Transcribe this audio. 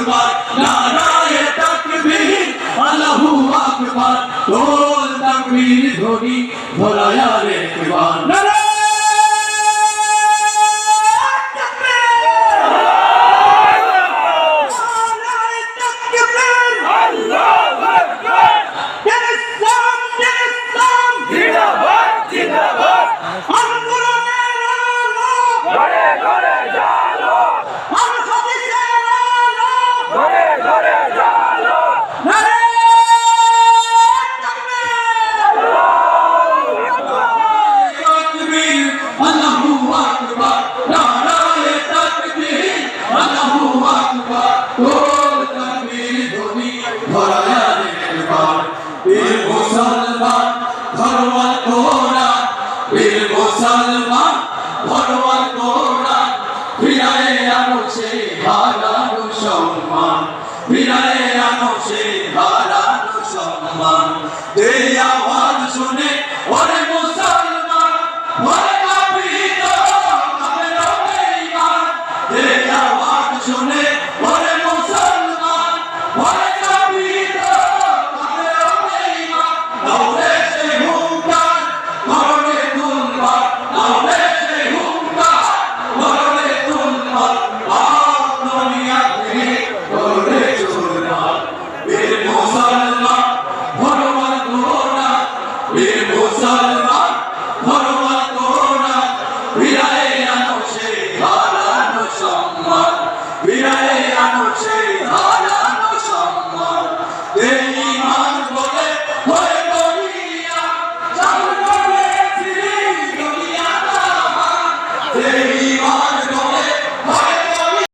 আকবার নারায়ে তাকবীর আল্লাহু আকবার ঢোল তাকবীর ধ্বনি ধরায়া রে একবার মুসলমান ধর্মাল কোরআন বীর মুসলমান ধর্মাল কোরআন ফিরায়ে আনো সেই হারানো সম্মান ফিরায়ে আনো সেই হারানো সম্মান এই আওয়াজ শুনে ওরে মুসলমান ওরে কাফির কাফের বেঈমান এই আওয়াজ শুনে ওরে মুসলমান ওরে মুসলমান ধর্মাল কোরআন ফিরায়ে আনো সেই হারানো সম্মান ফিরায়ে আনো সেই